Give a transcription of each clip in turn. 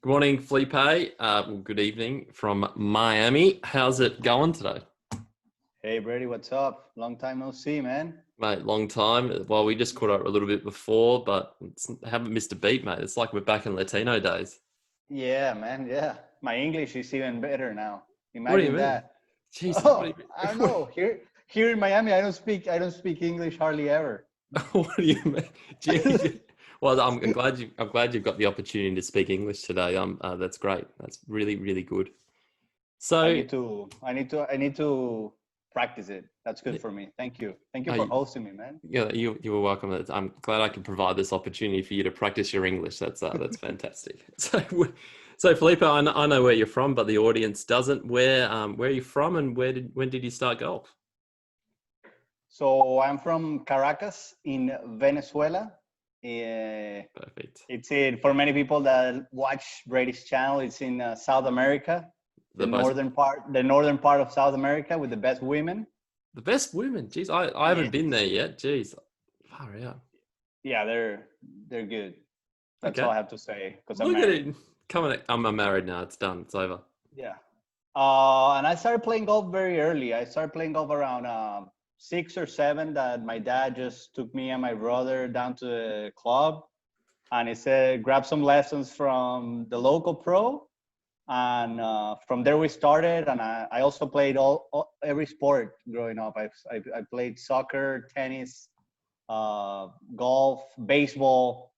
Good morning, Felipe. Good evening from Miami. How's it going today? Hey Brady, what's up? Long time no see, man. Mate, long time. Well, we just caught up a little bit before, but haven't missed a beat, mate. It's like we're back in Latino days. Yeah, man. Yeah, my English is even better now. What do you Imagine mean? that. Jesus, what do Oh, you I don't mean? know. Here in Miami, I don't speak English hardly ever. What do you mean? Gee, well, I'm glad you've got the opportunity to speak English today. That's great. That's really, really good. I So, need to. I need to practice it. That's good for me. Thank you. Thank you for I, hosting me, man. yeah, you were welcome. I'm glad I can provide this opportunity for you to practice your English. That's fantastic. So Felipe, I know where you're from, but the audience doesn't. Where are you from, and when did you start golf? So I'm from Caracas in Venezuela. Uh, Perfect. it's in for many people that watch Brady's channel. It's in South America, the The most, northern part of South America with the best women. the best women. Jeez, I haven't been there Yes. yet. Jeez, far out. Yeah, they're good. That's all Okay, I have to say because I'm look at married. it. Come on, I'm married now. It's done. It's over. Yeah. And I started playing golf very early. I started playing golf around 6 or 7. That my dad just took me and my brother down to the club, and he said, "Grab some lessons from the local pro." And from there we started. And I also played every sport growing up. I played soccer, tennis, golf, baseball,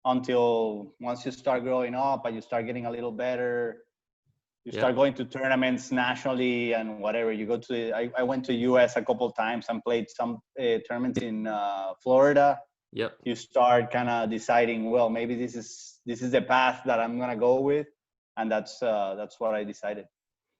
until once you start growing up and you start getting a little better, you start Yep. going to tournaments nationally and whatever. You go to, I went to US a couple of times and played some tournaments in Florida. Yep. You start kind of deciding, well, maybe this is the path that I'm gonna go with, and that's what I decided.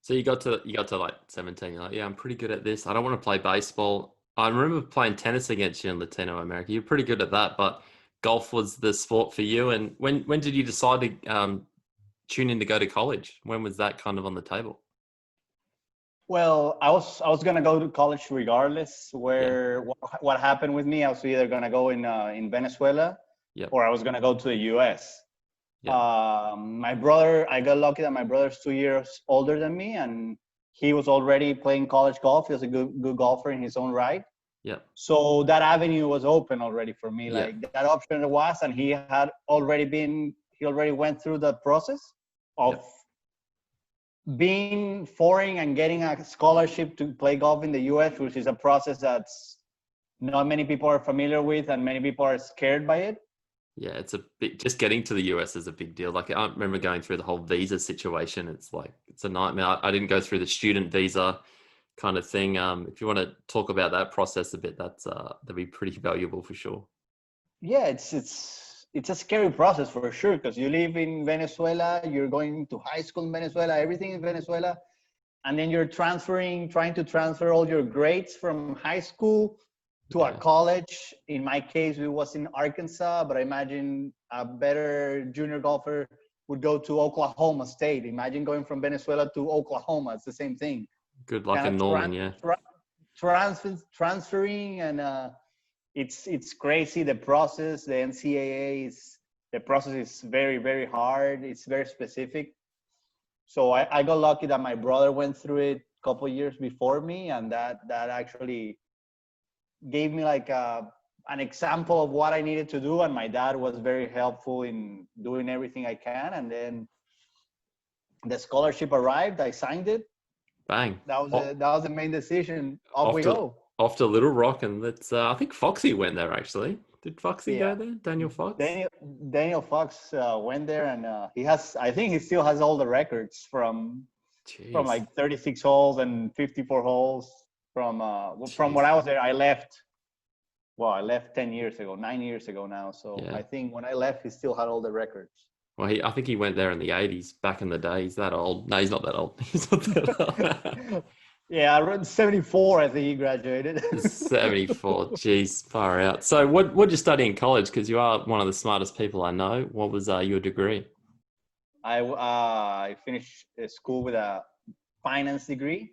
So you got to like 17. You're like, yeah, I'm pretty good at this. I don't want to play baseball. I remember playing tennis against you in Latino America. You're pretty good at that, but golf was the sport for you. And when did you decide to tune in to go to college? When was that kind of on the table? Well, I was gonna go to college regardless. Yeah. What happened with me? I was either gonna go in Venezuela, Yep. or I was gonna go to the U.S. Yep. My brother, I got lucky that my brother's 2 years older than me, and he was already playing college golf. He was a good golfer in his own right. Yep. So that avenue was open already for me. Yep. Like that option was, and he already went through the process of Yep. being foreign and getting a scholarship to play golf in the US, which is a process that's not many people are familiar with and many people are scared by it. Yeah. It's a bit, just getting to the US is a big deal. Like I remember going through the whole visa situation. It's like it's a nightmare. I didn't go through the student visa kind of thing. If you want to talk about that process a bit, that'd be pretty valuable for sure. Yeah, it's a scary process for sure, because you live in Venezuela, you're going to high school in Venezuela, everything in Venezuela, and then you're trying to transfer all your grades from high school to a Yeah. college. In my case, it was in Arkansas, but I imagine a better junior golfer would go to Oklahoma State. Imagine going from Venezuela to Oklahoma. It's the same thing. Good luck Kind in of Norman. Yeah. transferring, and it's crazy, the process. The NCAA is the process is very, very hard. It's very specific. So I got lucky that my brother went through it a couple years before me, and that actually gave me like an example of what I needed to do. And my dad was very helpful in doing everything I can. And then the scholarship arrived. I signed it. Bang. That was the main decision. Off Off we to go. off to Little Rock, and let's. I think Foxy went there actually. Did Foxy go Yeah. there? Daniel Fox. Daniel Daniel Fox went there, and he has. I think he still has all the records from Jeez. like 36 holes and 54 holes. From when Jeez. I was there, I left. Well, I left 10 years ago, 9 years ago now. So Yeah. I think when I left, he still had all the records. Well, I think he went there in the '80s, back in the day. He's that old. No, he's not that old. He's not that old. Yeah, around 74, I think he graduated. 74. Jeez, far out. So, what did you study in college? Because you are one of the smartest people I know. What was your degree? I finished school with a finance degree,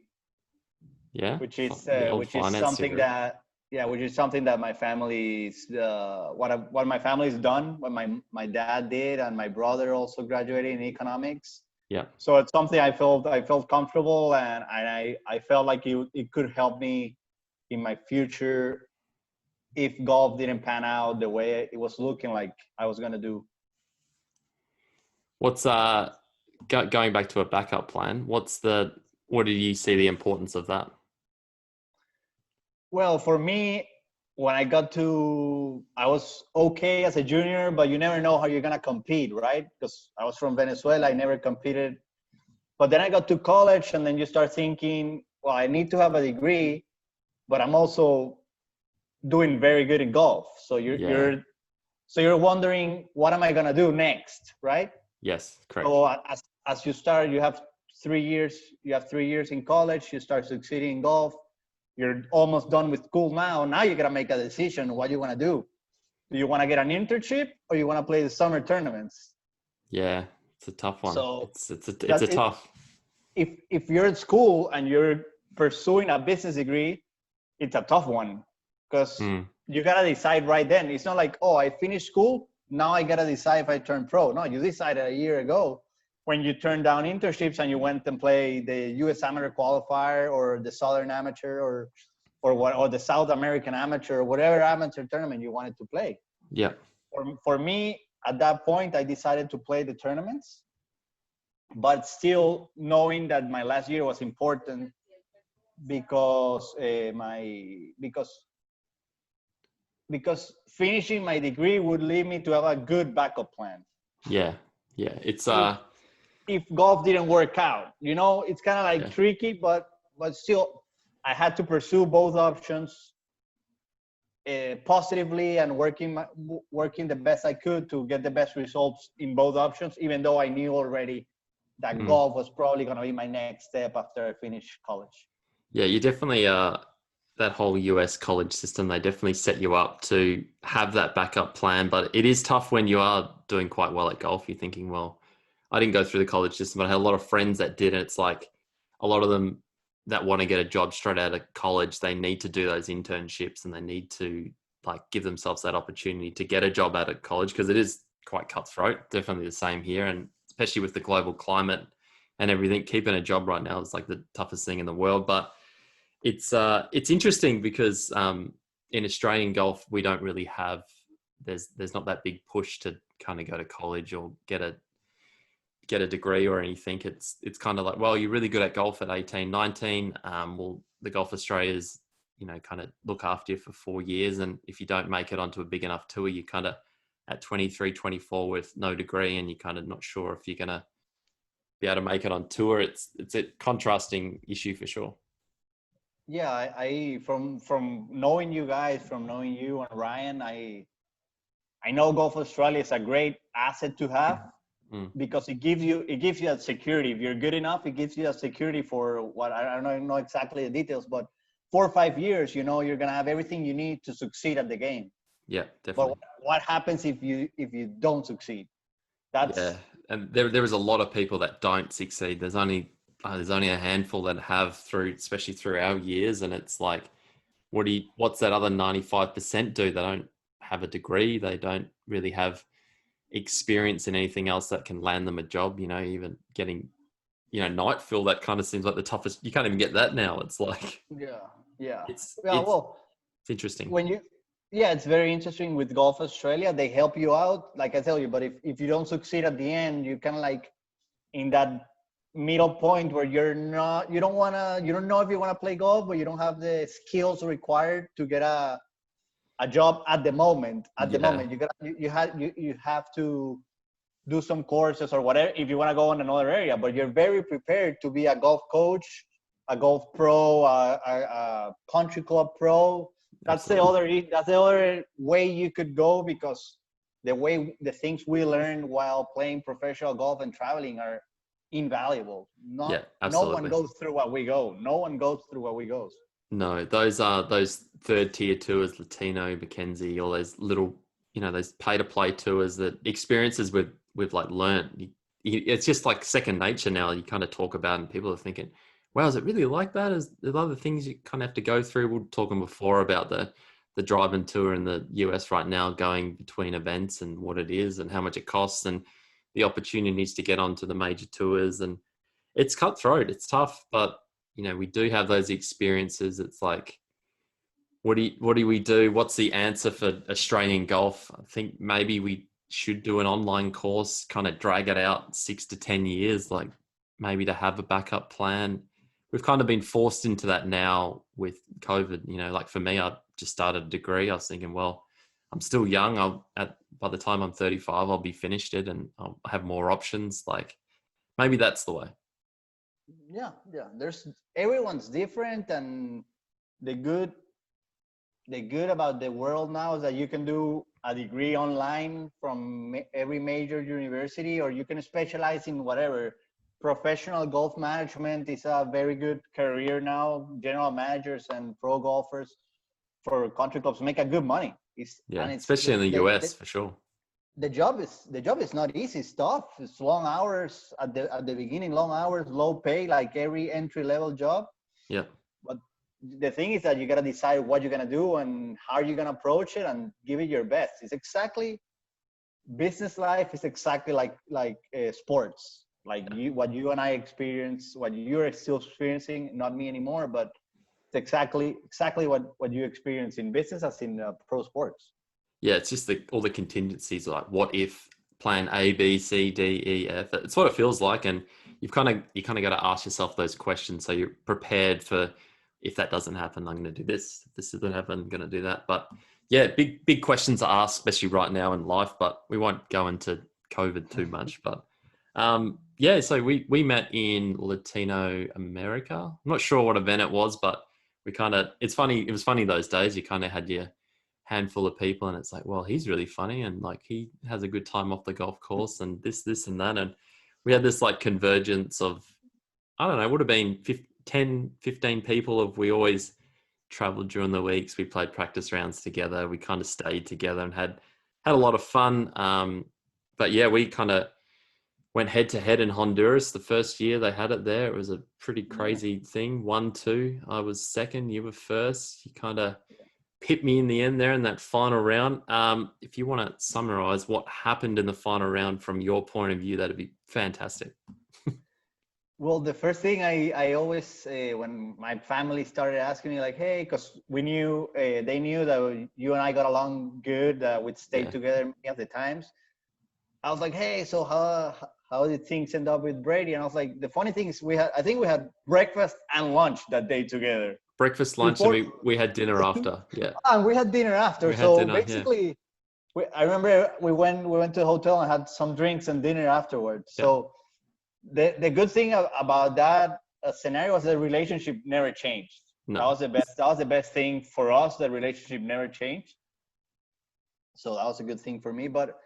Yeah, which is the old which is finance something degree. that Yeah, which is something that my family's what my family's done, what my dad did, and my brother also graduated in economics. Yeah. So it's something I felt comfortable, and I felt like it could help me in my future if golf didn't pan out the way it was looking like I was gonna do. What's going back to a backup plan? What do you see the importance of that? Well, for me, when I was okay as a junior, but you never know how you're gonna compete, right? Because I was from Venezuela, I never competed. But then I got to college, and then you start thinking, well, I need to have a degree, but I'm also doing very good in golf. So Yeah. you're wondering, what am I gonna do next, right? Yes, correct. So as you start, you have 3 years. You have 3 years in college. You start succeeding in golf. You're almost done with school now. Now you gotta make a decision what you want to do. Do you want to get an internship, or you want to play the summer tournaments? Yeah, it's a tough one. So It's a that it, tough. if you're at school and you're pursuing a business degree, it's a tough one, because Mm, you gotta decide right then. It's not like, oh, I finished school, now I gotta decide if I turn pro. No, you decided a year ago when you turned down internships and you went and played the U.S. Amateur Qualifier, or the Southern Amateur, or the South American Amateur, or whatever amateur tournament you wanted to play. yeah. For me, at that point, I decided to play the tournaments, but still knowing that my last year was important, because because finishing my degree would lead me to have a good backup plan Yeah. Yeah. It's if if golf didn't work out. It's kind of like yeah. tricky, but still, I had to pursue both options positively, and working the best I could to get the best results in both options, even though I knew already that Mm. golf was probably going to be my next step after I finish college. Yeah, you definitely that whole US college system, they definitely set you up to have that backup plan, but it is tough when you are doing quite well at golf. You're thinking, well, I didn't go through the college system, but I had a lot of friends that did, and it's like a lot of them that want to get a job straight out of college, they need to do those internships, and they need to like give themselves that opportunity to get a job out of college, because it is quite cutthroat. Definitely the same here, and especially with the global climate and everything, keeping a job right now is like the toughest thing in the world. But it's interesting because in Australian golf we don't really have there's not that big push to kind of go to college or get a degree or anything. It's kind of like, well, you're really good at golf at 18, 19. Well, the Golf Australia's kind of look after you for 4 years, and if you don't make it onto a big enough tour, you kind of at 23, 24 with no degree, and you're kind of not sure if you're gonna be able to make it on tour. It's a contrasting issue for sure. Yeah, I from knowing you guys, from knowing you and Ryan, I know Golf Australia is a great asset to have, Mm. because it gives you that security. If you're good enough, it gives you that security for what I don't know exactly the details, but 4 or 5 years, you're gonna have everything you need to succeed at the game. Yeah, But definitely. what happens if you don't succeed? Yeah, That's and there is a lot of people that don't succeed. There's only a handful that have through, especially through our years, and it's like, what's that other 95% do? They don't have a degree. They don't really have experience in anything else that can land them a job. Even getting night fill, that kind of seems like the toughest. You can't even get that now. It's like yeah, yeah, it's yeah. it's Well, it's interesting. when you yeah, it's very interesting with Golf Australia. They help you out, like I tell you. But if you don't succeed at the end, you kind of like in that middle point where you don't know if you want to play golf, but you don't have the skills required to get a job at the moment. At the Yeah, moment, you have to do some courses or whatever if you want to go in another area. But you're very prepared to be a golf coach, a golf pro, a country club pro. absolutely. That's the other way you could go, because the things we learn while playing professional golf and traveling are invaluable. Yeah, No one absolutely. goes through what we go. No one goes through what we go. No, those are those third tier tours, Latino, Mackenzie, all those little, those pay to play tours, that experiences we've like learned. It's just like second nature now. You kind of talk about, and people are thinking, Wow, is it really like that? Is there other things you kind of have to go through? We were talking before about the driving tour in the US right now, going between events and what it is and how much it costs and the opportunities to get onto the major tours. And it's cutthroat. It's tough, but we do have those experiences. It's like, what do we do? What's the answer for Australian golf? I think maybe we should do an online course, kind of drag it out 6 to 10 years, like maybe to have a backup plan. We've kind of been forced into that now with COVID. Like for me, I just started a degree. I was thinking, well, I'm still young. By the time I'm 35, I'll be finished it and I'll have more options. Like maybe that's the way. Yeah. There's everyone's different, and the good about the world now is that you can do a degree online from every major university, or you can specialize in whatever. Professional golf management is a very good career now. General managers and pro golfers for country clubs make a good money. Yeah, And it's especially in the US for sure. the job is not easy. It's tough. It's long hours at the beginning, long hours, low pay, like every entry level job. Yeah. But the thing is that you gotta decide what you're gonna do and how you're gonna approach it and give it your best. It's exactly business life is exactly like sports. Like what you and I experience, what you're still experiencing, not me anymore, but it's exactly what you experience in business as in pro sports. Yeah, it's just all the contingencies, like what if plan A, B, C, D, E, F. It's what it feels like, and you kind of got to ask yourself those questions so you're prepared for if that doesn't happen, I'm going to do this. If this doesn't happen, I'm going to do that. But yeah, big questions to ask, especially right now in life. But we won't go into COVID too much. But yeah, so we met in Latino America. I'm not sure what event it was, but it's funny. It was funny those days. You kind of had your handful of people and it's like, well, he's really funny and like he has a good time off the golf course and this and that. And we had this like convergence of, I don't know, it would have been 10, 15 people. Of we always traveled during the weeks. We played practice rounds together. We kind of stayed together and had a lot of fun. But yeah, we kind of went head to head in Honduras the first year they had it there. It was a pretty crazy thing. 1-2. I was second, you were first. You kind of hit me in the end there in that final round. If you want to summarize what happened in the final round from your point of view, that'd be fantastic. Well, the first thing I always, when my family started asking me like, hey, because we knew, they knew that you and I got along good, we'd stayed together many of the times. I was like, hey, so how did things end up with Brady? And I was like, the funny thing is I think we had breakfast and lunch that day together. Breakfast, lunch, Before, and we had dinner after. Yeah. And we had dinner after. We had So dinner, basically, I remember we went to the hotel and had some drinks and dinner afterwards. Yeah. So the good thing about that scenario was the relationship never changed. No. That was the best thing for us. The relationship never changed. So that was a good thing for me. But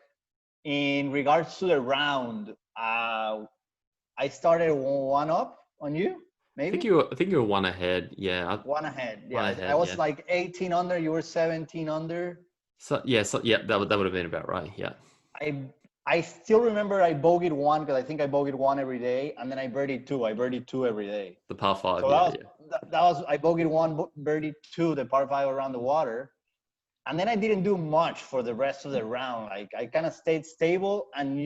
in regards to the round, I started one up on you. Maybe I think you were one ahead. Yeah. One ahead. Yeah. One ahead, I was yeah. like 18 under. You were 17 under. So that would have been about right. Yeah. I still remember I bogeyed one because I think I bogeyed one every day, and then I birdied two. I birdied two every day. The par five. So yeah. that was I bogeyed one, birdied two, the par five around the water, and then I didn't do much for the rest of the round. Like I kind of stayed stable, and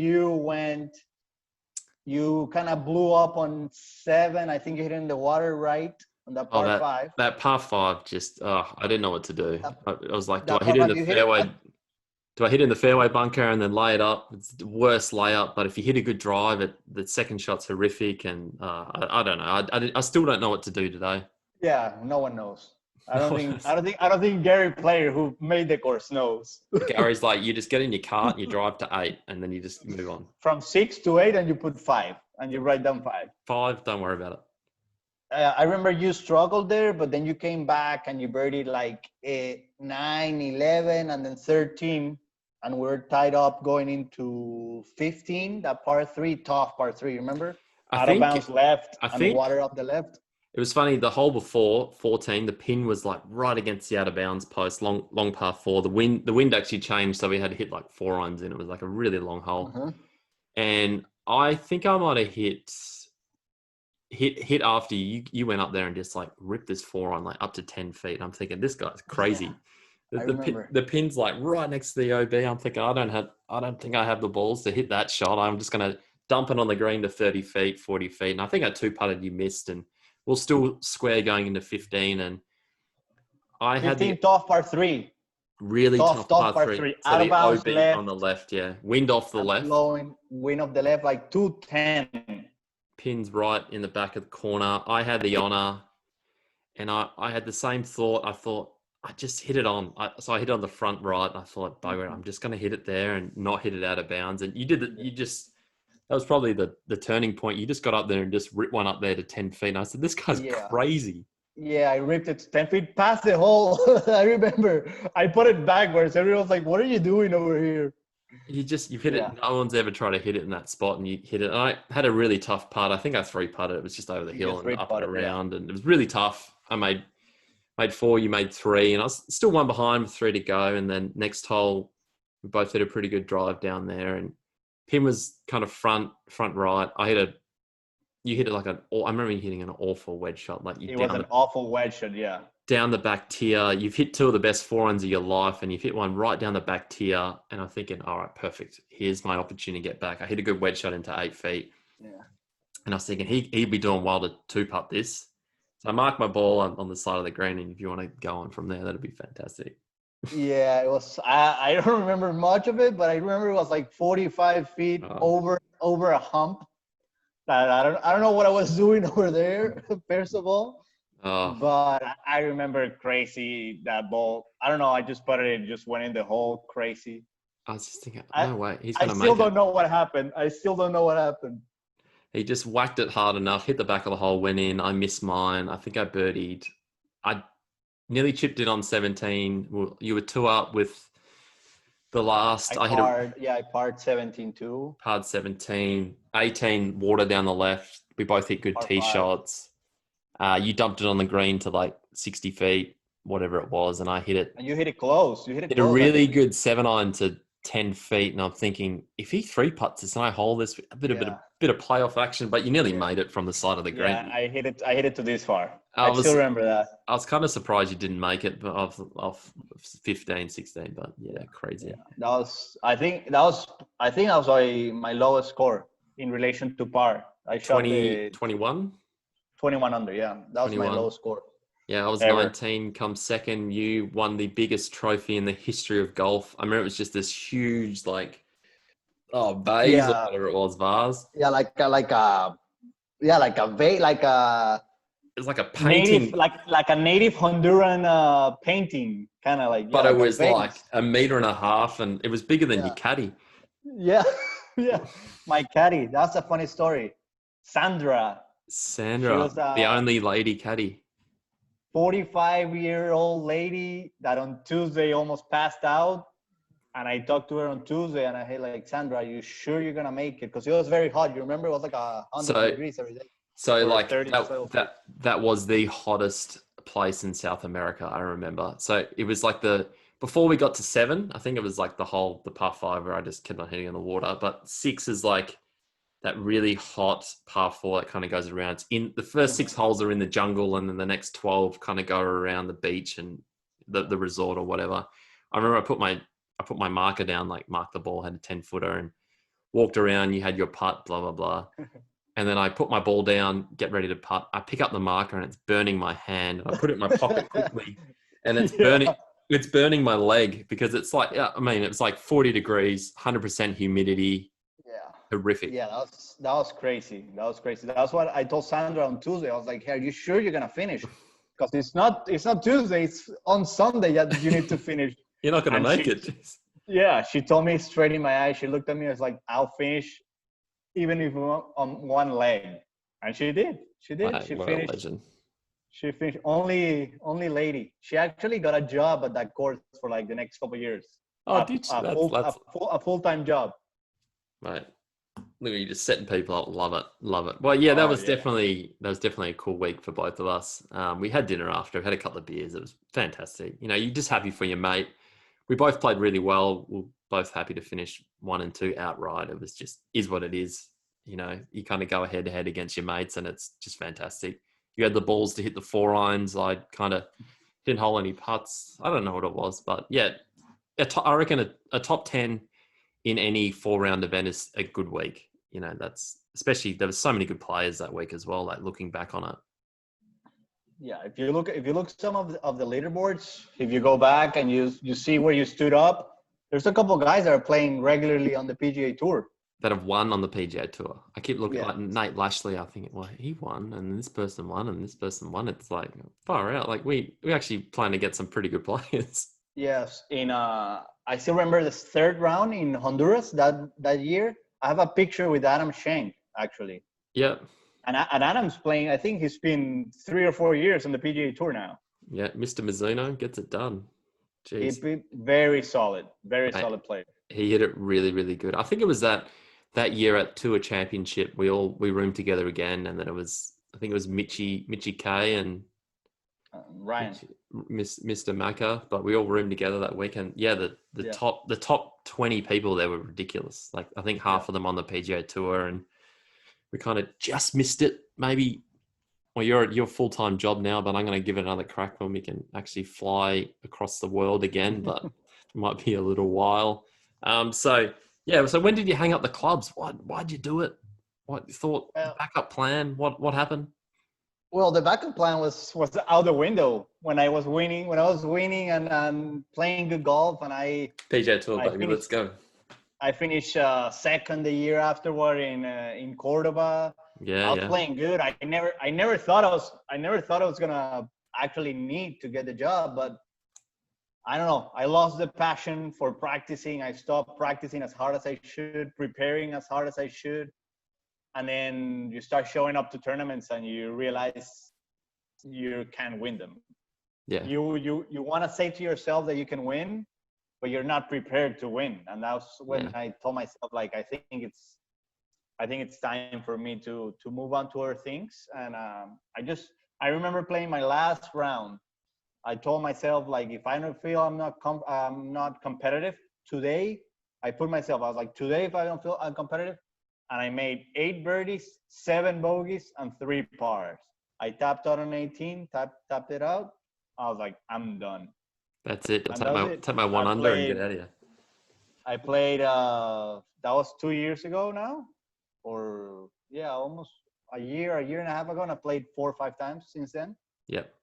you kind of blew up on 7. I think you hit in the water right on that par five. That par five just, I didn't know what to do. I was like, do I hit hit in the fairway? Do I hit in the fairway bunker and then lay it up? It's the worst layup. But if you hit a good drive, the second shot's horrific. And I don't know. I still don't know what to do today. Yeah, no one knows. I don't think Gary Player, who made the course, knows. Gary's like, you just get in your cart and you drive to 8 and then you just move on. From 6 to 8 and you put 5 and you write down 5. 5, don't worry about it. I remember you struggled there, but then you came back and you birdied like 9, 11, and then 13. And we're tied up going into 15, that par 3, tough par 3, remember? Out of bounds left and the water up the left. It was funny, the hole before, 14, the pin was like right against the out of bounds post, long par 4. The wind actually changed, so we had to hit like 4 irons in. It was like a really long hole. Uh-huh. And I think I might have hit hit after you went up there and just like ripped this four-iron like up to 10 feet. I'm thinking this guy's Yeah, crazy. I remember. The pin's like right next to the OB. I'm thinking I don't think I have the balls to hit that shot. I'm just gonna dump it on the green to 30 feet, 40 feet. And I think I two putted, you missed, and we're still square going into 15. And I had the 15 tough par three. really tough Tough par par three. three. So Out of the bounds OB on left. the left, yeah. Wind off the I'm left. blowing wind of the left, like 210. Pins right in the back of the corner. I had the honor, and I had the same thought. I thought I just hit it on. So I hit it on the front right, and I thought, bugger it, I'm just going to hit it there and not hit it out of bounds. And you did it. You just that was probably the turning point. You just got up there and just ripped one up there to 10 feet. And I said, this guy's Yeah. crazy. Yeah, I ripped it 10 feet past the hole. I remember. I put it backwards. Everyone was like, what are you doing over here? You hit it. No one's ever tried to hit it in that spot, and you hit it. And I had a really tough putt. I think I three putted. It was just over the You hill and three up and putted, yeah. around, and it was really tough. I made four. You made three, and I was still one behind with three to go. And then next hole, we both hit a pretty good drive down there, and Pim was kind of front right. You hit it like I remember you hitting an awful wedge shot, like It was an awful wedge shot, yeah. down the back tier. You've hit two of the best four-irons of your life, and you've hit one right down the back tier. And I'm thinking, all right, perfect. Here's my opportunity to get back. I hit a good wedge shot into 8 feet. Yeah. And I was thinking he'd be doing well to two-putt this. So I marked my ball on the side of the green, and if you want to go on from there, that'd be fantastic. Yeah, it was. I don't remember much of it, but I remember it was like 45 feet over a hump. I don't know what I was doing over there, first of all. But I remember crazy that ball. I don't know. I just put it. It just went in the hole. Crazy. I was just thinking, no way, he's I going to make it. still don't know what happened. I still don't know what happened. He just whacked it hard enough, hit the back of the hole, went in. I missed mine. I think I birdied. I nearly chipped it on 17. Well, you were two up with the last. I parred 17 too. Parred 17, 18 water down the left. We both hit good tee shots. You dumped it on the green to like 60 feet, whatever it was, and I hit it. And you hit it close. Hit a really good 7-iron to 10 feet, and I'm thinking, if he three putts this and I hold this, a bit of playoff action, but you nearly made it from the side of the green. Yeah, I hit it to this far. I still remember that. I was kind of surprised you didn't make it off 15, 16, but yeah, crazy. Yeah, I think that was my lowest score in relation to par. I shot 21 under. Yeah, that was 21. My lowest score. Yeah, I was 19, come second. You won the biggest trophy in the history of golf. I remember it was just this huge, vase or whatever it was, vase. Yeah, like a It was like a painting, native, like a native Honduran painting, kind of like. But it was like a meter and a half, and it was bigger than your caddy. Yeah, yeah. My caddy. That's a funny story. Sandra. She was, the only lady caddy. 45-year-old lady that on Tuesday almost passed out. And I talked to her on Tuesday, and I hey, like, Sandra, are you sure you're gonna make it? Because it was very hot. You remember, it was like 100 degrees every day. So like that was the hottest place in South America. I remember. So it was like before we got to 7, I think it was like the par 5 where I just kept on hitting in the water. But 6 is like that really hot par 4 that kind of goes around. It's in the first 6 holes are in the jungle, and then the next 12 kind of go around the beach and the resort or whatever. I remember I put my marker down, like marked the ball, had a 10-footer, and walked around. You had your putt, blah blah blah, and then I put my ball down, get ready to putt. I pick up the marker, and it's burning my hand. I put it in my pocket quickly, and it's burning. It's burning my leg because it's like, it's like 40 degrees, 100% humidity. Horrific. Yeah, that was crazy. That's what I told Sandra on Tuesday. I was like, hey, are you sure you're gonna finish? Because it's not Tuesday, it's on Sunday that you need to finish. You're not gonna make it. Yeah, she told me straight in my eyes. She looked at me and was like, I'll finish even if on one leg. And she did. She finished. A legend. She finished. Only lady. She actually got a job at that course for like the next couple of years. Oh, did she? A full-time job. Right. Look at you just setting people up. Love it. Well, yeah, that was definitely a cool week for both of us. We had dinner after, had a couple of beers. It was fantastic. You're just happy for your mate. We both played really well. We're both happy to finish 1 and 2 outright. It was just is what it is. you kind of go head to head against your mates, and it's just fantastic. You had the balls to hit the 4 irons. I kind of didn't hole any putts. I don't know what it was, but yeah, I reckon a top 10 in any 4 round event is a good week. That's especially there was so many good players that week as well. Like looking back on it. Yeah, if you look some of the leaderboards, if you go back and you see where you stood up, there's a couple of guys that are playing regularly on the PGA Tour That have won on the PGA Tour. I keep looking Yeah. like Nate Lashley. I think he won, and this person won, and this person won. It's like far out. Like we actually plan to get some pretty good players. Yes, I still remember the third round in Honduras that year. I have a picture with Adam Schenk actually, Yeah, and Adam's playing. I think he's been 3 or 4 years on the PGA Tour now. yeah. Mr. Mizuno gets it done. He Jeez, be very solid Mate, solid player. he hit it really, really good. I think it was that year at Tour Championship. We roomed together again, and then I think it was Mitchy K and Ryan. Mr. Maka, but we all roomed together that weekend. Yeah, the Yeah. top 20 people there were ridiculous. Like I think half of them on the PGA Tour, and we kind of just missed it. Maybe, well, you're at your full-time job now, but I'm going to give it another crack when we can actually fly across the world again. But it might be a little while. So yeah. So when did you hang up the clubs? Why'd you do it? What you thought? Well, Backup plan? What happened? well, the backup plan was out the window when I was winning. When I was winning and playing good golf, and PGA Tour, I baby. finished Let's go. I finished second the year afterward in Cordoba. Yeah, I was yeah. playing good. I never thought I was gonna actually need to get the job, but I don't know. I lost the passion for practicing. I stopped practicing as hard as I should, preparing as hard as I should, and then you start showing up to tournaments and you realize you can't win them. Yeah. You want to say to yourself that you can win, but you're not prepared to win. And that's when Yeah. I told myself, like, I think it's time for me to move on to other things. And I remember playing my last round. I told myself, like, if I don't feel I'm not competitive today, I put myself. I was like, today, if I don't feel I'm competitive, and I made 8 birdies, 7 bogeys, and 3 pars. I tapped out on 18, tapped it out. I was like, I'm done. That's it. I'll And that was it. take my one under and get out of here. I played, that was 2 years ago now, or yeah, almost a year and a half ago. And I played 4 or 5 times since then. Yep.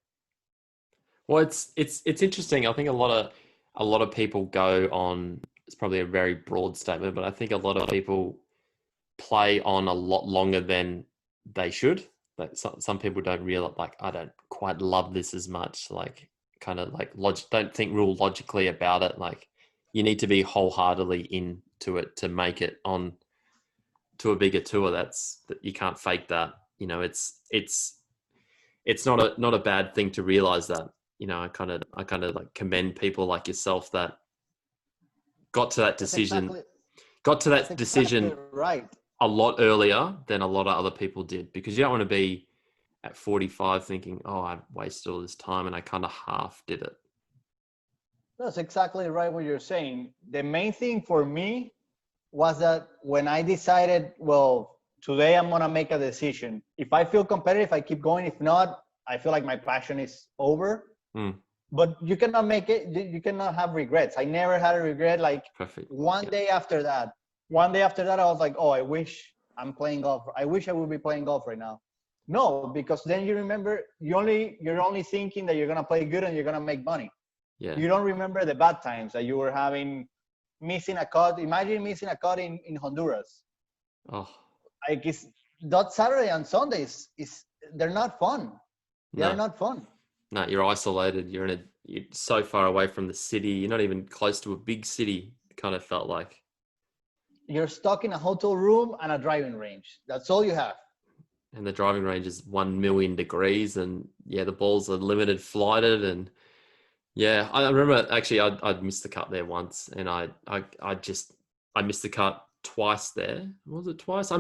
Well, it's interesting. I think a lot of people go on. It's probably a very broad statement, but I think a lot of people play on a lot longer than they should. Like some people don't realize, like, I don't quite love this as much. Like, kind of like don't think real logically about it. Like, you need to be wholeheartedly into it to make it on to a bigger tour. That you can't fake that. It's not a bad thing to realize that. I kind of like commend people like yourself that got to that decision. Got to that decision Exactly right. a lot earlier than a lot of other people did, because you don't want to be at 45 thinking, oh, I've wasted all this time and I kind of half did it. That's exactly right what you're saying. The main thing for me was that when I decided, well, today I'm going to make a decision. If I feel competitive, I keep going. If not, I feel like my passion is over. But you cannot make it, you cannot have regrets. I never had a regret. Like, Perfect. one day after that, I was like, oh, I wish I'm playing golf. I wish I would be playing golf right now. No, because then you remember you're only thinking that you're going to play good and you're going to make money. Yeah. You don't remember the bad times that you were having, missing a cut. Imagine missing a cut in Honduras. Oh, Like, that Saturday and Sundays they're not fun. They're not fun. No, you're isolated. You're so far away from the city. You're not even close to a big city. It kind of felt like. You're stuck in a hotel room and a driving range. That's all you have. And the driving range is 1 million degrees, and yeah, the balls are limited flighted, and yeah, I remember actually I'd missed the cut there once, and I missed the cut twice there. Was it twice? I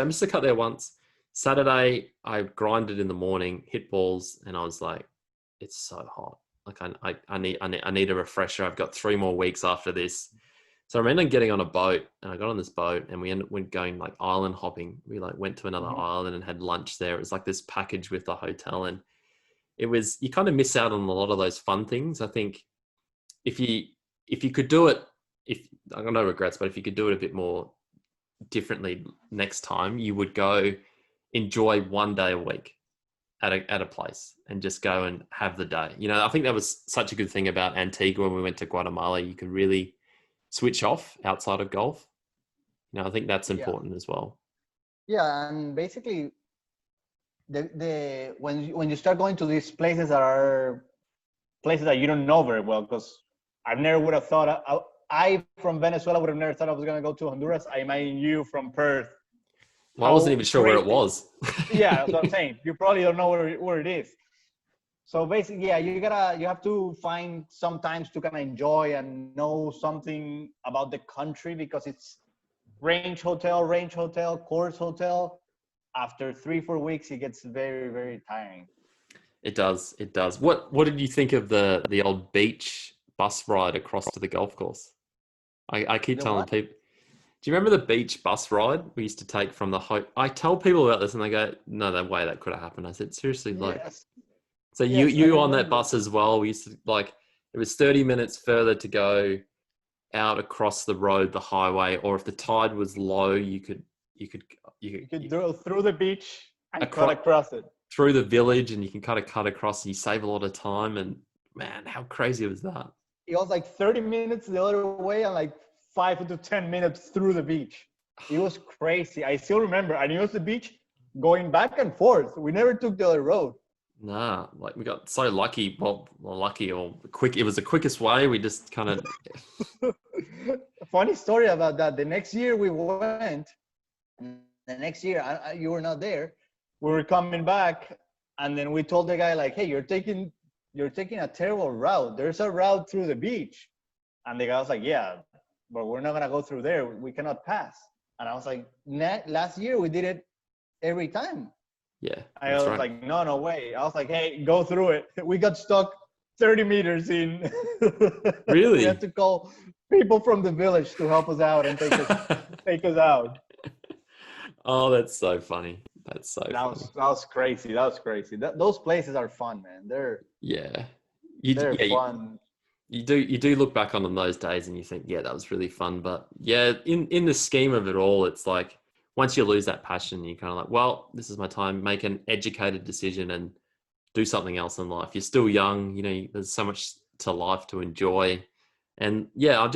missed the cut there once. Saturday, I grinded in the morning, hit balls, and I was like, it's so hot. Like I need a refresher. I've got 3 more weeks after this. So I remember getting on a boat, and I got on this boat, and went going like island hopping. We like went to another Mhm. island and had lunch there. It was like this package with the hotel, and it was, you kind of miss out on a lot of those fun things. I think if you if you could do it, if I got no regrets, but if you could do it a bit more differently next time, you would go enjoy one day a week at a place and just go and have the day. You know, I think that was such a good thing about Antigua when we went to Guatemala. You could really switch off outside of golf. You know, I think that's Yeah, important as well. yeah, and basically, the when you start going to these places that are places that you don't know very well, because I've never would have thought I from Venezuela would have never thought I was gonna go to Honduras. I imagine you from Perth. Well, I wasn't even How sure where it crazy! was. Yeah, that's what I'm saying. You probably don't know where it is. So basically, yeah, you have to find sometimes to kind of enjoy and know something about the country, because it's range hotel, course hotel. After 3-4 weeks, it gets very, very tiring. It does. It does. What did you think of the old beach bus ride across to the golf course? I keep The telling what? people. Do you remember the beach bus ride we used to take from the I tell people about this and they go, "No, no way that could have happened." I said, "Seriously, like." Yes, So yes, I you on that remember. bus as well? We used to like, it was 30 minutes further to go out across the road, the highway, or if the tide was low, you could You could you go through the beach and cut across across it. through the village, and you can kind of cut across, and you save a lot of time. And man, how crazy was that? It was like 30 minutes the other way and like 5 to 10 minutes through the beach. It was crazy. I still remember. And it was the beach going back and forth. We never took the other road. Nah, like we got so lucky. Well, lucky or quick. It was the quickest way. We just kind of, Funny story about that. The next year we went, the next year you were not there. We were coming back, and then we told the guy like, "Hey, you're taking a terrible route. There's a route through the beach." And the guy was like, "Yeah, but we're not gonna go through there. We cannot pass." And I was like, "Last year we did it every time." yeah, I that's was right. like, "No, no way." I was like, "Hey, go through it." We got stuck 30 meters in. We had Really? to call people from the village to help us out and take us out. Oh, that's so funny. That's so That funny. was that was crazy. That was crazy. Those places are fun, man. Yeah, They're yeah, fun. you do look back on those days and you think, yeah, that was really fun. But yeah, in the scheme of it all, it's like once you lose that passion, you're kind of like, well, this is my time. Make an educated decision and do something else in life. You're still young, you know. There's so much to life to enjoy, and yeah,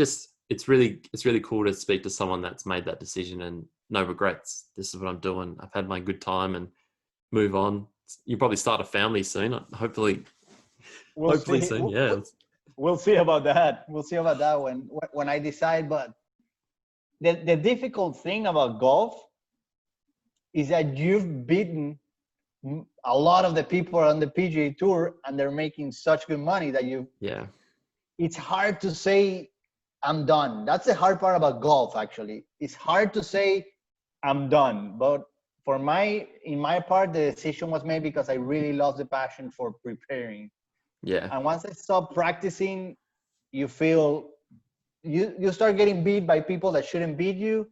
it's really cool to speak to someone that's made that decision and no regrets. This is what I'm doing. I've had my good time and move on. You probably start a family soon. We'll Hopefully see. soon. Yeah. We'll see about that. We'll see about that when I decide. But the difficult thing about golf is that you've beaten a lot of the people on the PGA Tour, and they're making such good money that Yeah. it's hard to say I'm done. That's the hard part about golf, actually. It's hard to say I'm done. But in my part, the decision was made because I really lost the passion for preparing. Yeah. And once I stopped practicing, you feel you start getting beat by people that shouldn't beat you.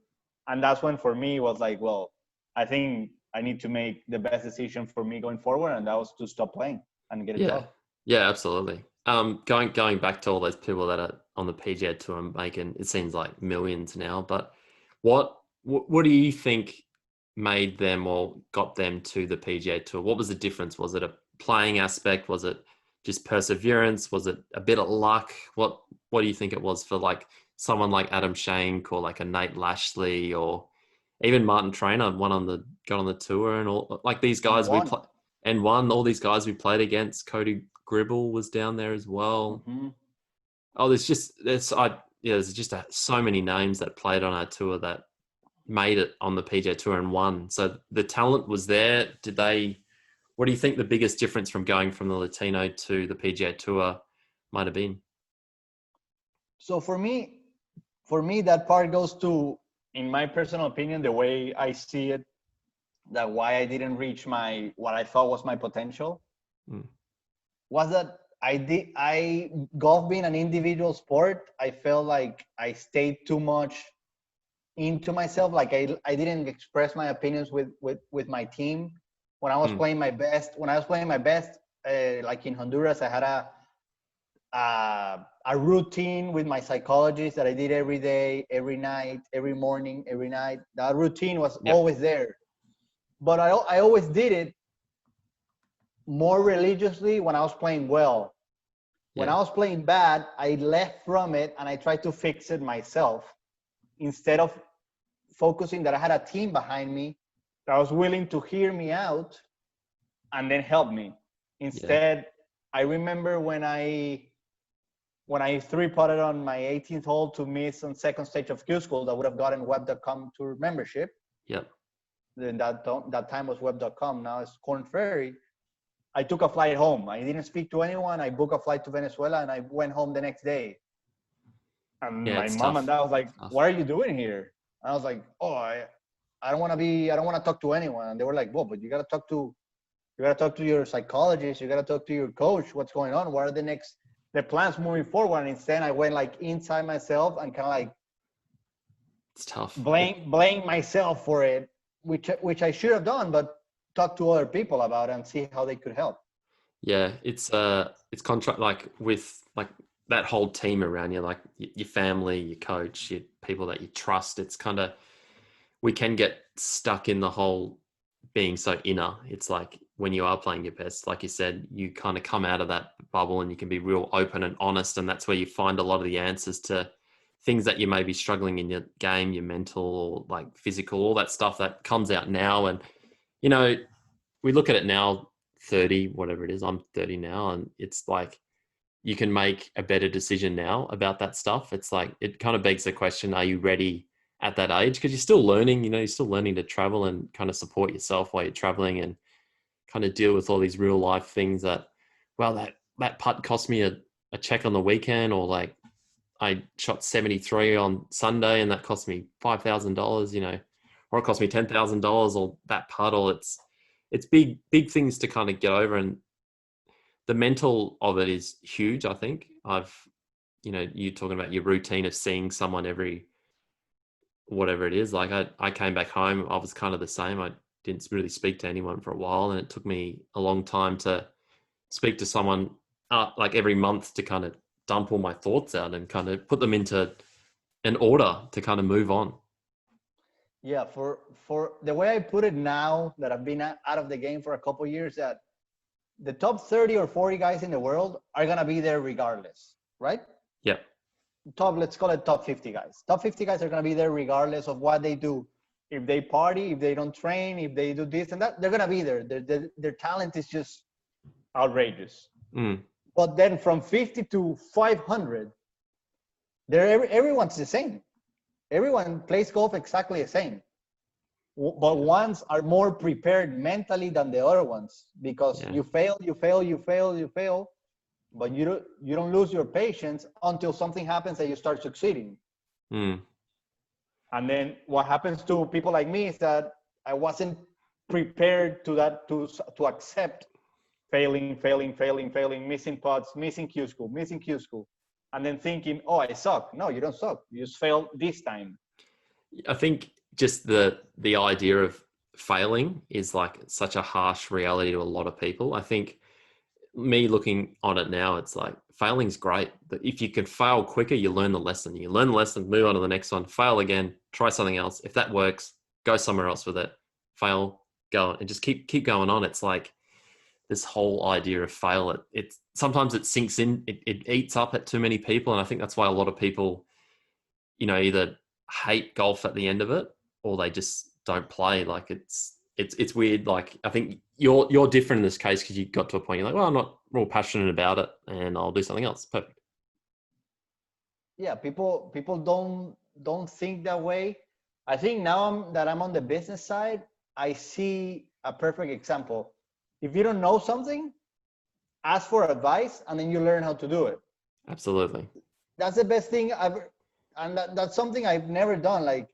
And that's when for me it was like, well, I think I need to make the best decision for me going forward, and that was to stop playing and get a Yeah. job. Yeah, absolutely. Going back to all those people that are on the PGA Tour and making, it seems like millions now. But what do you think made them or got them to the PGA Tour? What was the difference? Was it a playing aspect? Was it just perseverance? Was it a bit of luck? What do you think it was for like someone like Adam Shank or like a Nate Lashley or even Martin Trainer got on the tour and all like these And guys we won. play and won, all these guys we played against. Cody Gribble was down there as well. Mm-hmm. Oh, there's just so many names that played on our tour that made it on the PGA Tour and won. So the talent was there. What do you think the biggest difference from going from the Latino to the PGA Tour might have been? So for me, that part goes to, in my personal opinion, the way I see it, that why I didn't reach what I thought was my potential Mm. was that golf being an individual sport, I felt like I stayed too much into myself. Like I didn't express my opinions with my team when I was Mm. playing my best. When I was playing my best, like in Honduras, I had a routine with my psychologist that I did every day, every night, every morning, every night. That routine was Yep. always there, but I always did it more religiously when I was playing well. When Yeah. I was playing bad, I left from it and I tried to fix it myself instead of focusing that I had a team behind me that was willing to hear me out and then help me. Yeah. Instead, I remember when I three putted on my 18th hole to miss on second stage of Q School that would have gotten web.com tour membership. Yep. Then that time was web.com. Now it's Corn Ferry. I took a flight home. I didn't speak to anyone. I booked a flight to Venezuela and I went home the next day. And Yeah. my It's mom and tough. dad was like, It's tough. "What are you doing here?" And I was like, "Oh, I don't want to talk to anyone." And they were like, "Well, but you got to talk to your psychologist. You got to talk to your coach. What's going on? What are the plans moving forward?" And instead, I went like inside myself and kind of like It's tough. blame myself for it, which I should have done, but talk to other people about it and see how they could help. Yeah, it's contract like with like that whole team around you, like your family, your coach, your people that you trust. It's kind of we can get stuck in the whole being so inner. It's like when you are playing your best, like you said, you kind of come out of that bubble and you can be real open and honest, and that's where you find a lot of the answers to things that you may be struggling in your game, your mental or like physical, all that stuff that comes out now. And you know, we look at it now 30 whatever it is, I'm 30 now, and it's like you can make a better decision now about that stuff. It's like it kind of begs the question, are you ready at that age? Because you're still learning, you're still learning to travel and kind of support yourself while you're traveling and kind of deal with all these real life things that, well, that putt cost me a check on the weekend, or like I shot 73 on Sunday and that cost me $5,000, or it cost me $10,000, or that putt, or it's big things to kind of get over. And the mental of it is huge. I think you talking about your routine of seeing someone every, whatever it is. Like I came back home, I was kind of the same. I didn't really speak to anyone for a while, and it took me a long time to speak to someone like every month to kind of dump all my thoughts out and kind of put them into an order to kind of move on. Yeah, for the way I put it now that I've been out of the game for a couple of years, that the top 30 or 40 guys in the world are gonna be there regardless, right? Yep. Let's call it top 50 guys. Top 50 guys are gonna be there regardless of what they do. If they party, if they don't train, if they do this and that, they're gonna be there. Their talent is just outrageous. Mm. But then from 50 to 500, everyone's the same. Everyone plays golf exactly the same. But Yeah. ones are more prepared mentally than the other ones, because Yeah. you fail, but you don't lose your patience until something happens and you start succeeding. Mm. And then what happens to people like me is that I wasn't prepared to accept failing, missing putts, missing Q school, and then thinking, oh, I suck. No, you don't suck. You just failed this time. I think just the idea of failing is like such a harsh reality to a lot of people. I think me looking on it now, it's like failing's great. But if you can fail quicker, you learn the lesson. You learn the lesson, move on to the next one, fail again, try something else. If that works, go somewhere else with it. Fail, go, and just keep going on. It's like this whole idea of fail. It sometimes it sinks in, it eats up at too many people, and I think that's why a lot of people, either hate golf at the end of it, or they just don't play. Like it's weird. Like I think you're different in this case because you got to a point you're like, well, I'm not real passionate about it, and I'll do something else. Perfect. Yeah, people don't think that way. I think now that I'm on the business side, I see a perfect example. If you don't know something, ask for advice and then you learn how to do it. Absolutely. That's the best thing and that's something I've never done. Like,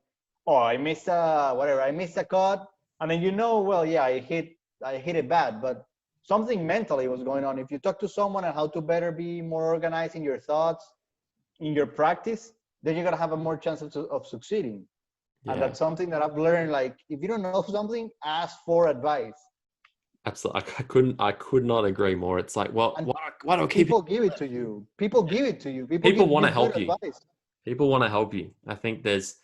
oh, I missed a cut, and then well, yeah, I hit it bad, but something mentally was going on. If you talk to someone on how to better be more organized in your thoughts, in your practice, then you're gonna have a more chance of succeeding. And Yeah, that's something that I've learned. Like, if you don't know something, ask for advice. absolutely. I could not agree more. It's like, well, And why do I keep it? people give it to you. People give it to you. People People want to give good help you. advice. People want to help you. I think there's,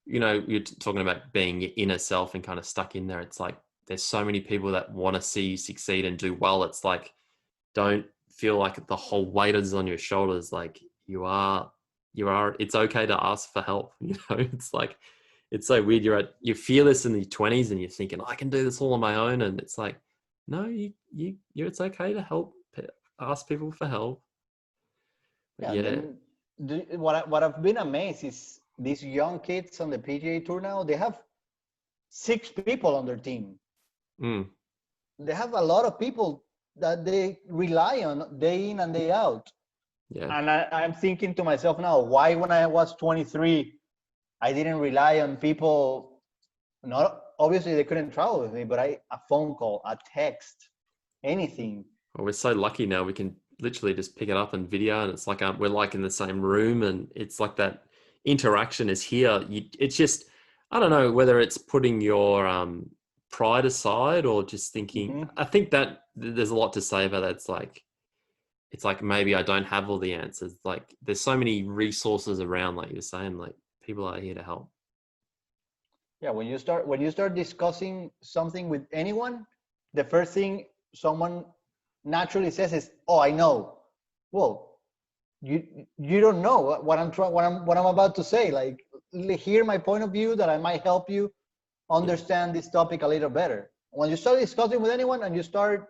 you're talking about being your inner self and kind of stuck in there. It's like there's so many people that want to see you succeed and do well. It's like, don't feel like the whole weight is on your shoulders. Like it's okay to ask for help. It's like, it's so weird. You're fearless in your 20s and you're thinking, I can do this all on my own. And it's like, no, it's okay to ask people for help. But Yeah, and yeah. then what I've been amazed is these young kids on the PGA Tour now. They have 6 people on their team. Mm, They have a lot of people that they rely on day in and day out. yeah. And I'm thinking to myself now, why when I was 23, I didn't rely on people. Not obviously they couldn't travel with me, but a phone call, a text, anything. Well, we're so lucky now. We can literally just pick it up and video, and it's like we're like in the same room, and it's like that interaction is here. It's just, I don't know whether it's putting your pride aside or just thinking. Mm-hmm. I think that there's a lot to say about that. It's like maybe I don't have all the answers. Like there's so many resources around, like you're saying, like people are here to help. Yeah, when you start discussing something with anyone, the first thing someone naturally says is, "Oh, I know." Well, you don't know what I'm about to say. Like, hear my point of view that I might help you Yeah, understand this topic a little better. When you start discussing with anyone and you start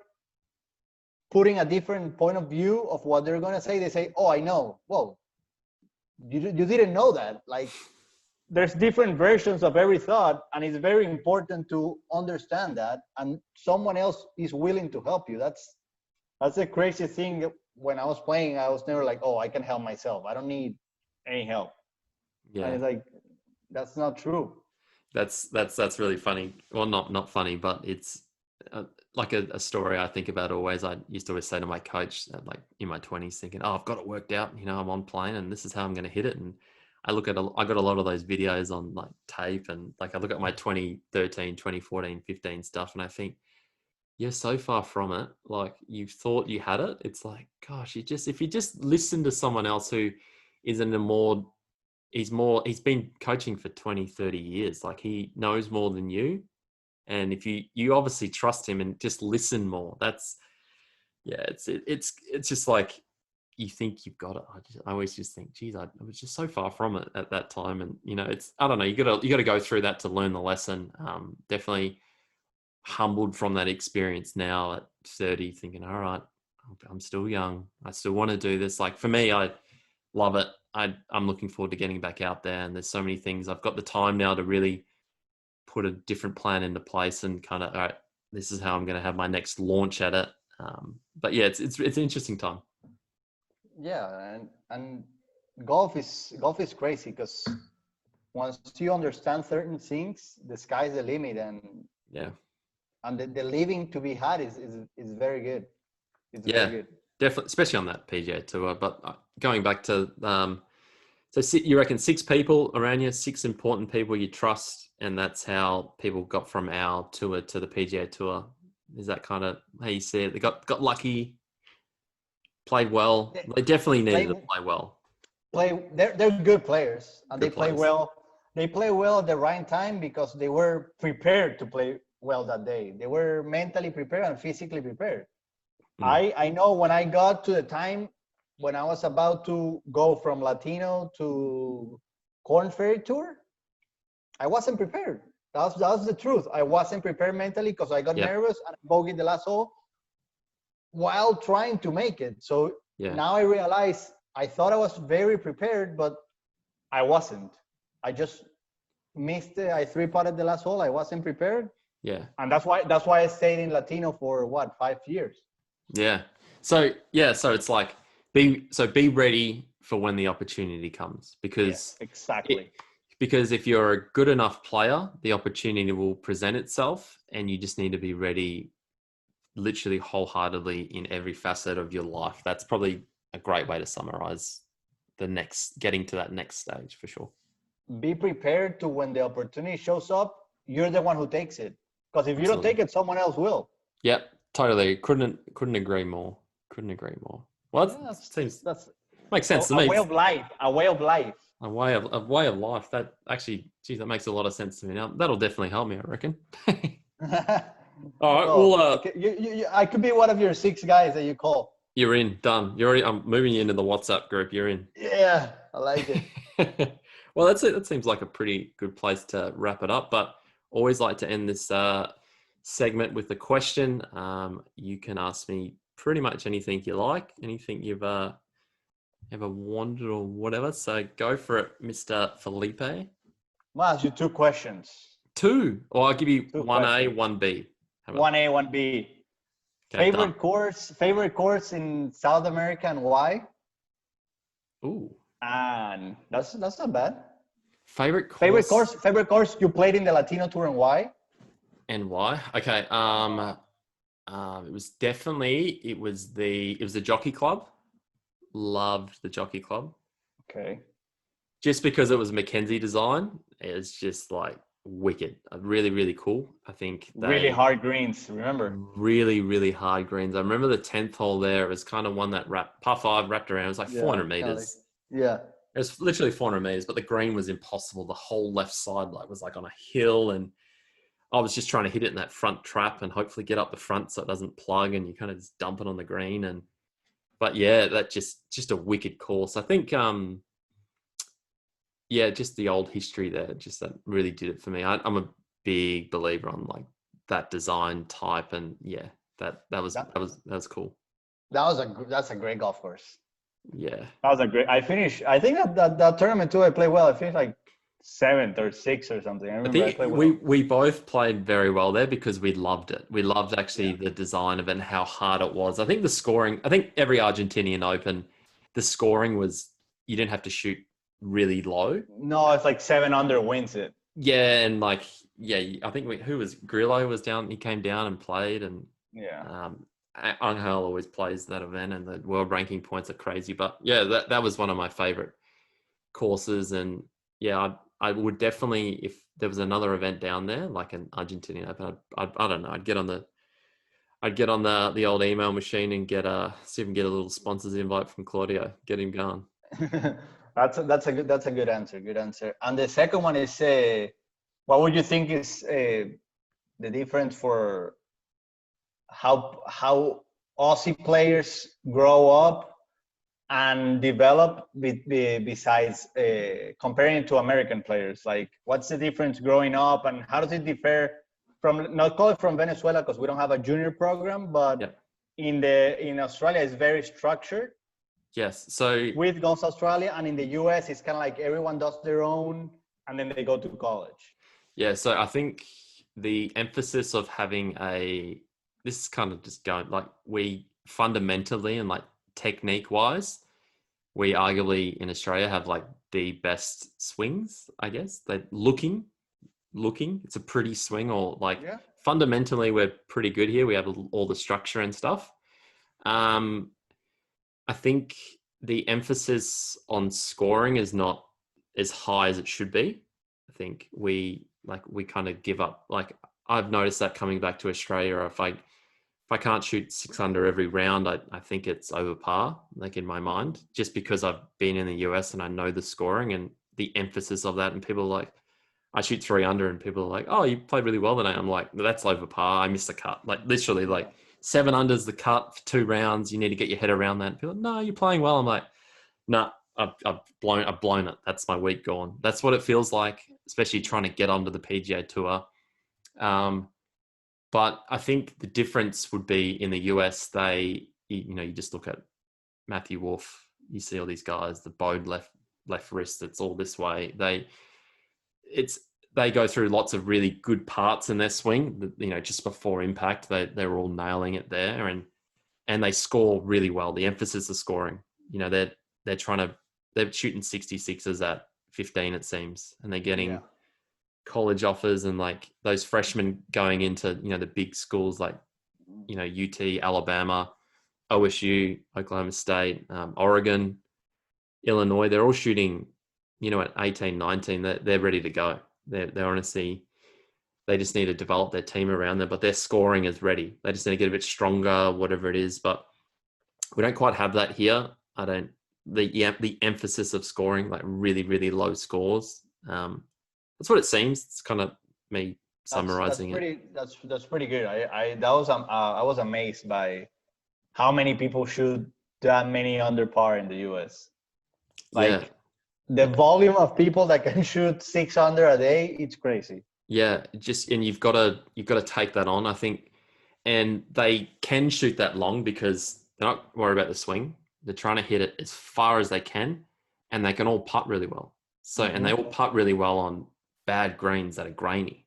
putting a different point of view of what they're gonna say, they say, "Oh, I know." Well, you didn't know that. Like, there's different versions of every thought, and it's very important to understand that, and someone else is willing to help you. That's the crazy thing. When I was playing, I was never like, oh, I can help myself, I don't need any help. And yeah. it's like, that's not true. That's really funny. Well, not funny, but it's like a story I think about always. I used to always say to my coach, like in my 20s, thinking, "Oh, I've got it worked out. I'm on plane, and this is how I'm going to hit it." And I got a lot of those videos on like tape, and like I look at my 2013, 2014, 15 stuff, and I think you're so far from it. Like you thought you had it. It's like, gosh, if you just listen to someone else who is in a more he's been coaching for 20, 30 years. Like he knows more than you. And if you obviously trust him and just listen more, it's just like you think you've got it. I always just think, geez, I was just so far from it at that time. And it's, I don't know, you gotta go through that to learn the lesson. Definitely humbled from that experience now at 30, thinking, all right, I'm still young. I still want to do this. Like for me, I love it. I'm looking forward to getting back out there. And there's so many things. I've got the time now to really put a different plan into place and kind of, all right, this is how I'm going to have my next launch at it. But yeah, it's an interesting time. Yeah, and golf is crazy because once you understand certain things, the sky's the limit, Yeah. and the living to be had is very good. It's very Yeah, good. definitely, especially on that PGA tour. But going back to, so you reckon 6 people around you, 6 important people you trust, and that's how people got from our tour to the PGA tour. Is that kind of how you see it? They got lucky, played well. They They definitely needed play to play well. they're good players, and they Good play players. well. They play well at the right time because they were prepared to play well that day. They were mentally prepared and physically prepared. Mm, I know when I got to the time when I was about to go from Latino to Corn Ferry Tour, I wasn't prepared. That's the truth. I wasn't prepared mentally because I got yep. nervous and bogeyed the last hole while trying to make it. So Yeah. now I realize I thought I was very prepared, but I wasn't. I just missed it. I three-putted the last hole. I wasn't prepared, Yeah. and that's why I stayed in Latino for what, 5 years. Yeah. So it's like be ready for when the opportunity comes Yes, it, exactly. because if you're a good enough player, the opportunity will present itself and you just need to be ready literally wholeheartedly in every facet of your life. That's probably a great way to summarize getting to that next stage for sure. Be prepared to when the opportunity shows up, you're the one who takes it. Because if you don't Absolutely. take it, someone else will. Yep, totally. Couldn't agree more. Couldn't agree more. Well, Yeah, that seems that's makes sense to a me. way of life. A way of life. A way of life. That actually, geez, that makes a lot of sense to me now. That'll definitely help me, I reckon. All right. Well, Well, I could be one of your 6 guys that you call. you're in. Done. You're already. I'm moving you into the WhatsApp group. You're in. Yeah, I like it. Well, that's it. That seems like a pretty good place to wrap it up. But always like to end this segment with a question. You can ask me pretty much anything you like, anything you've ever wanted or whatever. So go for it, Mr. Felipe. I'm gonna ask you 2 questions. 2, or I'll give you 2 1A, questions. 1B. How about 1A, 1B. that? Okay, done. Favorite course in South America and why? Ooh, And that's not bad. favorite course Favorite course you played in the Latino Tour and why? and why? Okay, it was definitely it was the Jockey Club. Loved the Jockey Club Okay. just because it was Mackenzie design. It's just like wicked, really really cool. I think Really they hard greens, remember? really really hard greens. I remember the 10th hole there. It was kind of one that par 5 wrapped around. It was like Yeah. 400 Kinda like, meters. yeah. It was literally 400 meters, but the green was impossible. The whole left side was like on a hill, and I was just trying to hit it in that front trap and hopefully get up the front so it doesn't plug and you kind of just dump it on the green. And but yeah, that just a wicked course. I think yeah, just the old history there, just that really did it for me. I'm a big believer on like that design type, and yeah, that was cool. That's a great golf course. Yeah. That was a great. I think that tournament too. I played well. I finished like 7th or 6th or something. I I remember I think played well. we both played very well there because we loved it. We loved actually Yeah. the design of it and how hard it was. I think the scoring, I think every Argentinian Open, the scoring was, you didn't have to shoot really low. No, it's like 7 under wins it. Yeah, and like, yeah, I think who was Grillo was down, he came down and played, and Yeah. Angel always plays that event, and the world ranking points are crazy. But yeah, that was one of my favorite courses, and yeah, I would definitely, if there was another event down there like an Argentinian Open, I don't know, I'd get on the old email machine and see if we can get a little sponsors invite from Claudio, get him going. That's a good answer. Good answer. And the second one is, what would you think is the difference for how Aussie players grow up and develop besides comparing to American players? Like, what's the difference growing up, and how does it differ from, not call it from Venezuela because we don't have a junior program, but Yep. in Australia it's very structured. Yes. So With Golf Australia, and in the US, it's kind of like everyone does their own, and then they go to college. yeah, so I think the emphasis of having this is kind of just going like, we fundamentally and like technique wise, we arguably in Australia have like the best swings, I guess. They're looking, it's a pretty swing, or like fundamentally we're pretty good here. We have all the structure and stuff. I think the emphasis on scoring is not as high as it should be. I think we kind of give up. Like, I've noticed that coming back to Australia, if I can't shoot 6 under every round, I think it's over par, like in my mind, just because I've been in the US and I know the scoring and the emphasis of that. And people are like, I shoot 3 under and people are like, oh, you played really well tonight. I'm like, that's over par. I missed a cut. Like literally like 7 under's the cut for 2 rounds. You need to get your head around that. And people are like, no, you're playing well. I'm like, nah, I've blown it. That's my week gone. That's what it feels like, especially trying to get onto the PGA Tour. But I think the difference would be in the US, you just look at Matthew Wolff, you see all these guys, the bowed left wrist, it's all this way. They go through lots of really good parts in their swing, just before impact, they're all nailing it there, and they score really well. The emphasis is scoring. They're shooting 66s at 15, it seems, and they're getting college offers, and like those freshmen going into the big schools like UT, Alabama, OSU, Oklahoma State, Oregon, Illinois, they're all shooting, at 18, 19, they're ready to go. They're honestly, they just need to develop their team around them, but their scoring is ready. They just need to get a bit stronger, whatever it is. But we don't quite have that here. The emphasis of scoring, like really, really low scores. That's what it seems. It's kind of me summarizing it. That's pretty good. I was amazed by how many people shoot that many under par in the US. Like the volume of people that can shoot 6 under a day, it's crazy. Yeah, and you've got to take that on, I think. And they can shoot that long because they're not worried about the swing. They're trying to hit it as far as they can, and they can all putt really well. So, and they all putt really well on bad greens that are grainy.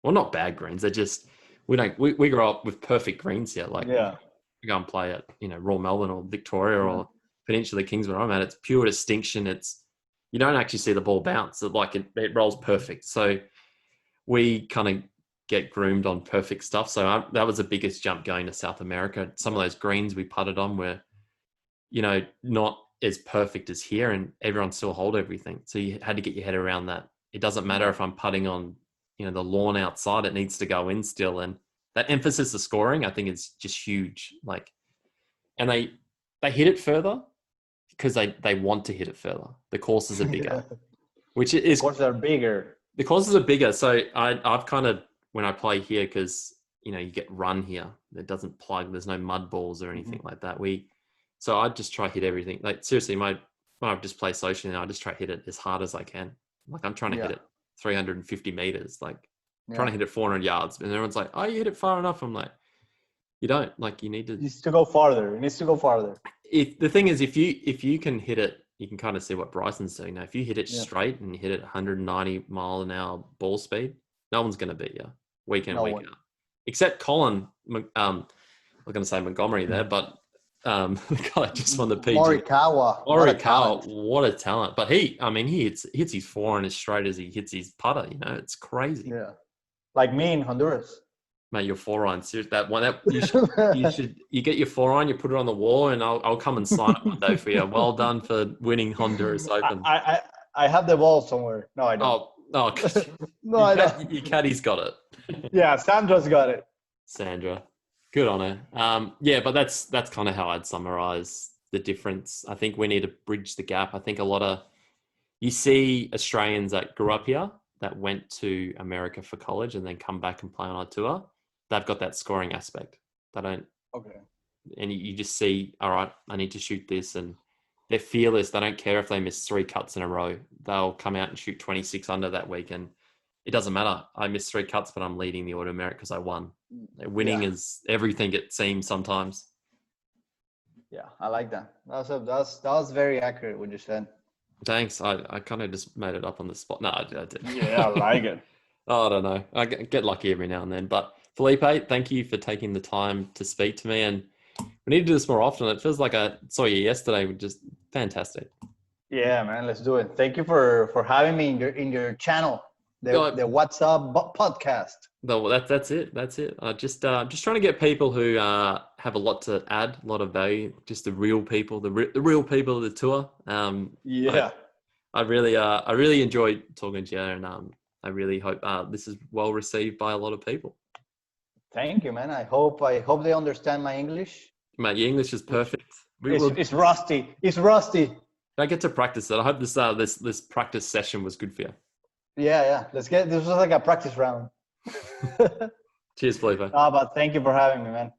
Well, not bad greens. They're just, we grow up with perfect greens here. Like, we go and play at, Royal Melbourne or Victoria or Peninsula Kings where I'm at. It's pure distinction. You don't actually see the ball bounce. It rolls perfect. So we kind of get groomed on perfect stuff. So that was the biggest jump going to South America. Some of those greens we putted on were, not as perfect as here, and everyone still hold everything. So you had to get your head around that. It doesn't matter if I'm putting on, the lawn outside, it needs to go in still. And that emphasis of scoring, I think, is just huge. And they hit it further because they want to hit it further. The courses are bigger, which is... The courses are bigger. The courses are bigger. So I've kind of, when I play here, because, you get run here, it doesn't plug. There's no mud balls or anything like that. So I just try to hit everything. Like, seriously, when I just play socially, I just try to hit it as hard as I can. Like, I'm trying to hit it 350 meters, trying to hit it 400 yards. And everyone's like, oh, you hit it far enough. I'm like, you don't. Like, you need to... It needs to go farther. It needs to go farther. The thing is, if you can hit it, you can kind of see what Bryson's doing now. If you hit it straight and you hit it 190 mile an hour ball speed, no one's going to beat you week in, week out. Except Colin, I'm going to say Montgomery there, but the guy just won the PGA. Morikawa, what a talent. But he hits his forehand as straight as he hits his putter. It's crazy. Yeah. Like me in Honduras. Mate, your forehand, serious, that one, you get your forehand, you put it on the wall, and I'll come and sign it one day for you. Well done for winning Honduras Open. I have the ball somewhere. No, I don't. Oh, no, I don't. Your caddy's got it. Yeah, Sandra's got it. Sandra, good on her. But that's kind of how I'd summarize the difference. I think we need to bridge the gap. I think you see Australians that grew up here that went to America for college and then come back and play on our tour. They've got that scoring aspect. They don't. Okay. And you just see, all right, I need to shoot this, and they're fearless. They don't care if they miss 3 cuts in a row. They'll come out and shoot 26 under that week, and it doesn't matter. I missed 3 cuts, but I'm leading the Auto Merit because I won. Winning is everything, it seems sometimes. Yeah, I like that. That was very accurate what you said. Thanks. I kind of just made it up on the spot. No, I didn't. Yeah, I like it. I don't know. I get lucky every now and then. But Felipe, thank you for taking the time to speak to me. And we need to do this more often. It feels like I saw you yesterday. Just fantastic. Yeah, man. Let's do it. Thank you for having me in your channel, the What's Up podcast. No, that's it. That's it. Just trying to get people who have a lot to add, a lot of value. Just the real people, the real people of the tour. I really enjoyed talking to you, and I really hope this is well received by a lot of people. Thank you, man. I hope they understand my English. Mate, your English is perfect. It's rusty. It's rusty. I get to practice it. I hope this practice session was good for you. Yeah. This was like a practice round. Cheers, Felipe. But thank you for having me, man.